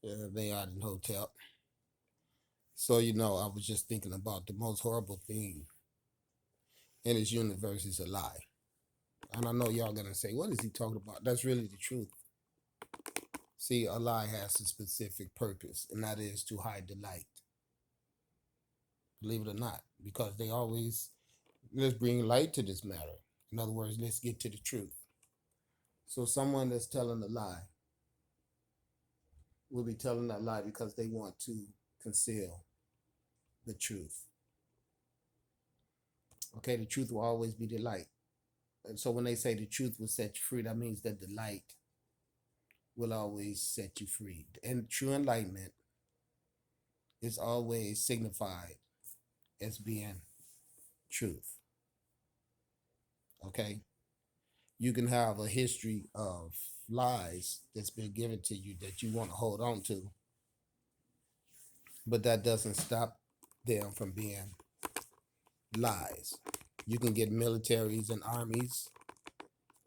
They are in hotel. So I was just thinking about the most horrible thing in this universe is a lie. And I know y'all gonna say, "What is he talking about?" That's really the truth. See, a lie has a specific purpose, and that is to hide the light. Believe it or not, because they always let's bring light to this matter. In other words, let's get to the truth. So someone that's telling a lie will be telling that lie because they want to conceal the truth. Okay, the truth will always be the light. And so when they say the truth will set you free, that means that the light will always set you free. And true enlightenment is always signified as being truth. Okay? You can have a history of lies that's been given to you that you want to hold on to, but that doesn't stop them from being lies. You can get militaries and armies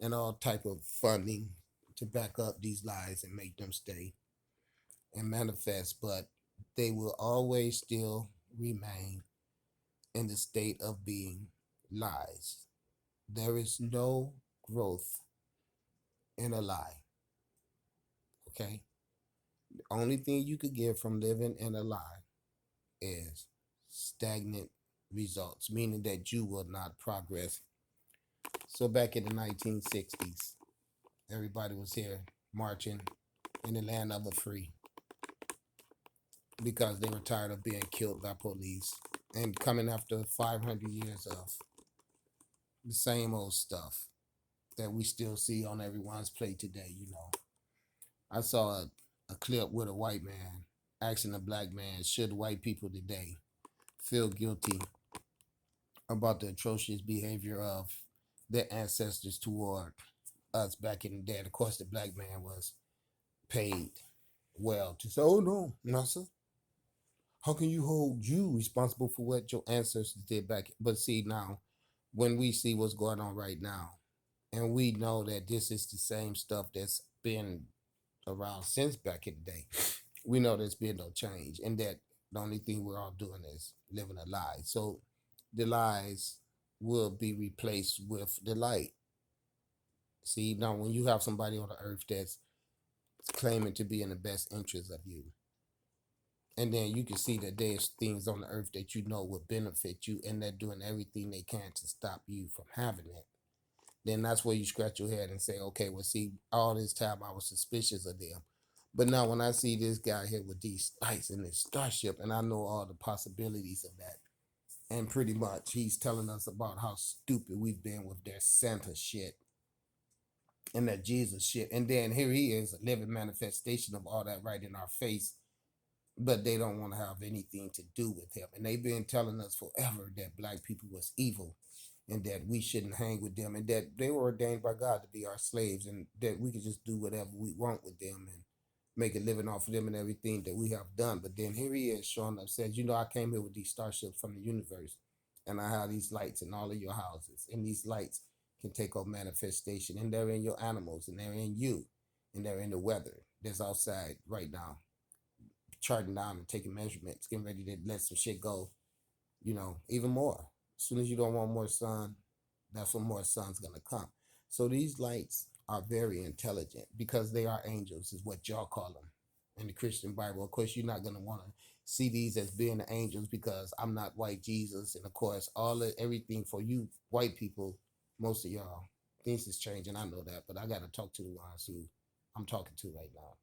and all type of funding to back up these lies and make them stay and manifest, but they will always still remain in the state of being lies. There is no growth in a lie. Okay? The only thing you could get from living in a lie is stagnant results, meaning that you will not progress. So back in the 1960s, everybody was here marching in the land of the free because they were tired of being killed by police and coming after 500 years of the same old stuff that we still see on everyone's plate today. I saw a clip with a white man asking a black man, should white people today feel guilty about the atrocious behavior of their ancestors toward us back in the day? And of course, the black man was paid well to say, oh no, Nasa, how can you hold you responsible for what your ancestors did back? But see, now, when we see what's going on right now, and we know that this is the same stuff that's been around since back in the day, we know there's been no change, and that the only thing we're all doing is living a lie. So the lies will be replaced with the light. See, now when you have somebody on the earth that's claiming to be in the best interest of you, and then you can see that there's things on the earth that you know will benefit you, and they're doing everything they can to stop you from having it, then that's where you scratch your head and say, okay, well, see, all this time I was suspicious of them. But now when I see this guy here with these lights in this starship, and I know all the possibilities of that, and pretty much he's telling us about how stupid we've been with their Santa shit and that Jesus shit. And then here he is, a living manifestation of all that right in our face, but they don't want to have anything to do with him. And they've been telling us forever that black people was evil and that we shouldn't hang with them and that they were ordained by God to be our slaves and that we could just do whatever we want with them and make a living off of them and everything that we have done. But then here he is showing up, says, I came here with these starships from the universe and I have these lights in all of your houses. And these lights can take on manifestation and they're in your animals and they're in you and they're in the weather that's outside right now, charting down and taking measurements, getting ready to let some shit go, even more. As soon as you don't want more sun, that's when more sun's gonna come. So these lights are very intelligent because they are angels, is what y'all call them in the Christian Bible. Of course, you're not gonna want to see these as being the angels because I'm not white Jesus, and of course, everything for you white people, most of y'all, things is changing. I know that, but I gotta talk to the ones who I'm talking to right now,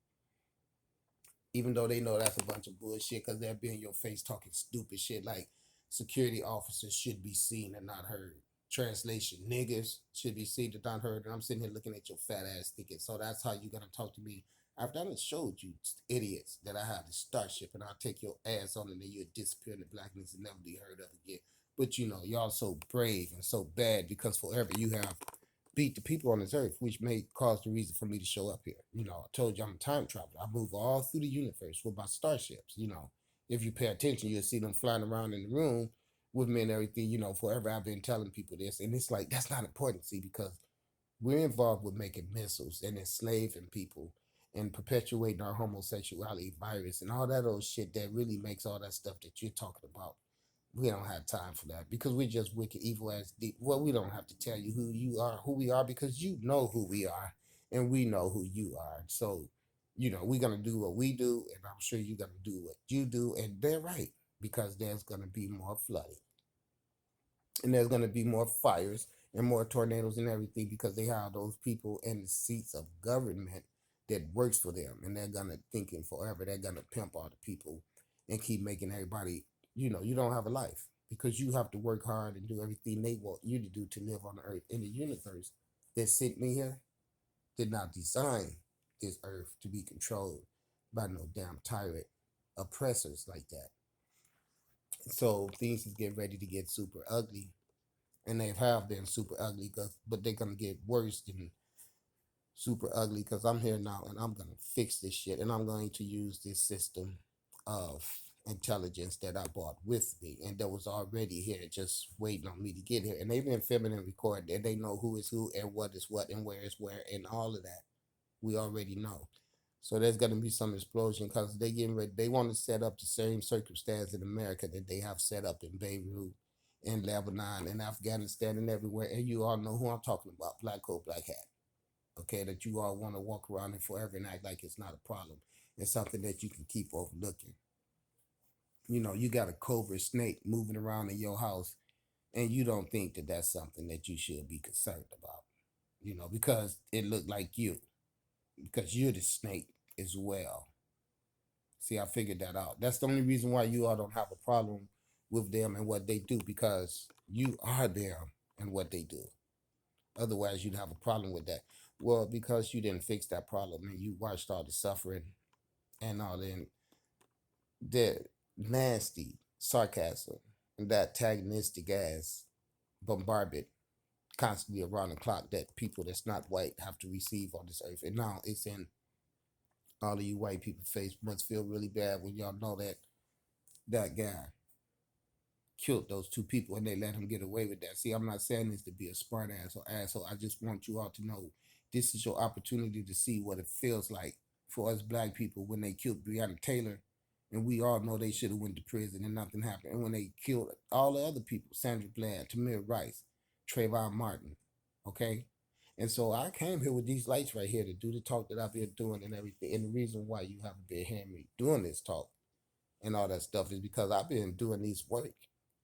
even though they know that's a bunch of bullshit because they'll be in your face talking stupid shit like security officers should be seen and not heard. Translation, niggas should be seen and not heard. And I'm sitting here looking at your fat ass thinking, so that's how you're going to talk to me after I done showed you idiots that I have the starship and I'll take your ass on and then you'll disappear into blackness and never be heard of again. But y'all so brave and so bad because forever you have beat the people on this earth, which may cause the reason for me to show up here. I told you I'm a time traveler. I move all through the universe with my starships. If you pay attention, you'll see them flying around in the room with me and everything. Forever I've been telling people this, and it's like that's not important, see, because we're involved with making missiles and enslaving people and perpetuating our homosexuality virus and all that old shit that really makes all that stuff that you're talking about. We don't have time for that because we're just wicked, evil as deep. Well, we don't have to tell you who you are, who we are, because you know who we are, and we know who you are. So, we're gonna do what we do, and I'm sure you're gonna do what you do, and they're right because there's gonna be more flooding, and there's gonna be more fires and more tornadoes and everything because they have those people in the seats of government that works for them, and they're gonna thinking forever. They're gonna pimp all the people and keep making everybody. You don't have a life because you have to work hard and do everything they want you to do to live on the earth. In the universe that sent me here did not design this earth to be controlled by no damn tyrant oppressors like that. So things is getting ready to get super ugly, and they have been super ugly, but they're gonna get worse than super ugly because I'm here now and I'm gonna fix this shit, and I'm going to use this system of intelligence that I brought with me and that was already here just waiting on me to get here. And they've been filming and recording, and they know who is who and what is what and where is where and all of that. We already know. So there's gonna be some explosion because they getting ready. They want to set up the same circumstance in America that they have set up in Beirut, in Lebanon, in Afghanistan, and everywhere. And you all know who I'm talking about. Black coat, black hat. Okay, that you all want to walk around it forever and act like it's not a problem. It's something that you can keep overlooking. You got a cobra snake moving around in your house, and you don't think that that's something that you should be concerned about. Because it looked like you, because you're the snake as well. See, I figured that out. That's the only reason why you all don't have a problem with them and what they do, because you are them and what they do. Otherwise, you'd have a problem with that. Well, because you didn't fix that problem and you watched all the suffering and all the nasty sarcasm and that antagonistic ass bombardment constantly around the clock that people that's not white have to receive on this earth. And now it's in all of you white people face. Must feel really bad when y'all know that that guy killed those two people and they let him get away with that. See, I'm not saying this to be a smart ass or asshole. I just want you all to know this is your opportunity to see what it feels like for us black people when they killed Breonna Taylor, and we all know they should have went to prison and nothing happened. And when they killed all the other people, Sandra Bland, Tamir Rice, Trayvon Martin, okay? And so I came here with these lights right here to do the talk that I've been doing and everything. And the reason why you haven't been hearing me doing this talk and all that stuff is because I've been doing these work.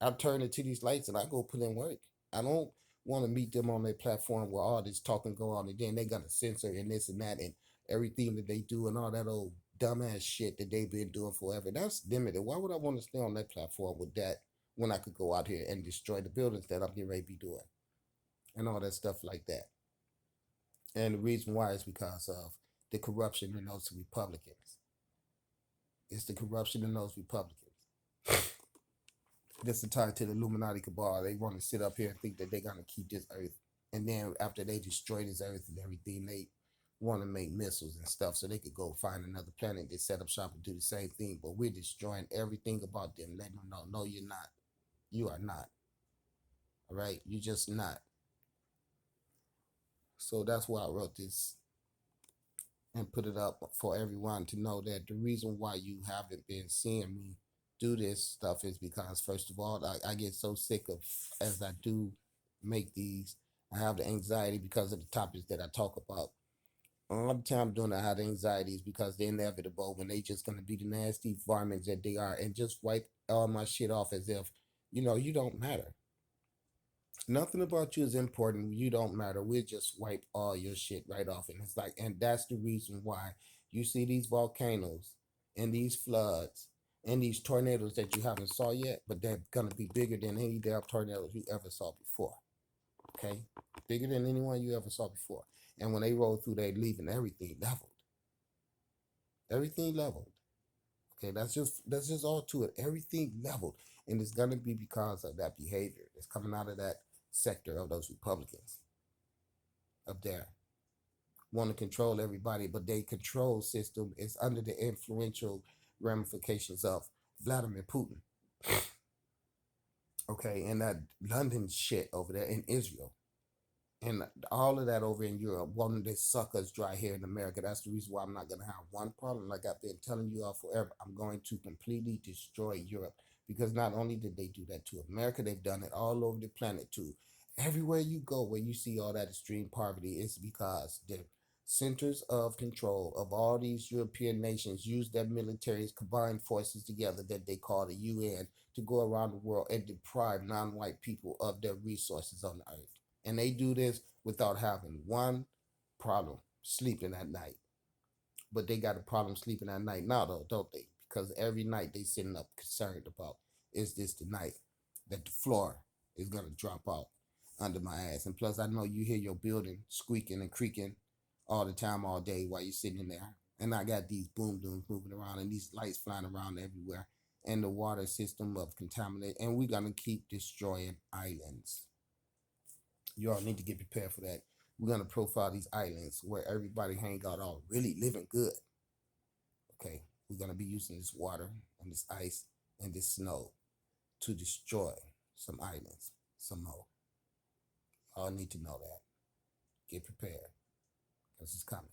I turn into these lights and I go put in work. I don't want to meet them on their platform where all this talking go on and then they got to censor and this and that and everything that they do and all that old dumbass shit that they've been doing forever. That's limited. Why would I want to stay on that platform with that when I could go out here and destroy the buildings that I'm getting ready to be doing and all that stuff like that? And the reason why is because of the corruption in those Republicans. It's the corruption in those Republicans. That's tied to the Illuminati cabal. They want to sit up here and think that they're gonna keep this earth, and then after they destroy this earth and everything, they want to make missiles and stuff so they could go find another planet. They set up shop and do the same thing, but we're destroying everything about them, letting them know, no, you're not. You are not. All right, you're just not. So that's why I wrote this and put it up for everyone to know that the reason why you haven't been seeing me do this stuff is because, first of all, I get so sick of, as I do make these, I have the anxiety because of the topics that I talk about. All the time doing I have the anxieties because they're inevitable when they just gonna be the nasty varmints that they are and just wipe all my shit off as if, you don't matter. Nothing about you is important. You don't matter. We'll just wipe all your shit right off. And it's like, and that's the reason why you see these volcanoes and these floods and these tornadoes that you haven't saw yet, but they're gonna be bigger than any damn tornadoes you ever saw before. Okay? Bigger than anyone you ever saw before. And when they roll through, they're leaving everything leveled. Everything leveled. Okay, that's just all to it. Everything leveled. And it's gonna be because of that behavior that's coming out of that sector of those Republicans up there. Want to control everybody, but their control system is under the influential ramifications of Vladimir Putin. Okay, and that London shit over there in Israel. And all of that over in Europe, wanting to suck us dry here in America. That's the reason why I'm not going to have one problem. Like I've been telling you all forever, I'm going to completely destroy Europe, because not only did they do that to America, they've done it all over the planet too. Everywhere you go where you see all that extreme poverty, it's because the centers of control of all these European nations use their militaries, combined forces together that they call the UN, to go around the world and deprive non-white people of their resources on the earth. And they do this without having one problem sleeping at night. But they got a problem sleeping at night now, though, don't they? Because every night they sitting up concerned about, is this the night that the floor is gonna drop out under my ass? And plus, I know you hear your building squeaking and creaking all the time, all day while you're sitting in there. And I got these boom dooms moving around and these lights flying around everywhere, and the water system of contaminated. And we're gonna keep destroying islands. You all need to get prepared for that. We're gonna profile these islands where everybody hang out all really living good. Okay, we're gonna be using this water and this ice and this snow to destroy some islands some more. All need to know that. Get prepared, because it's coming.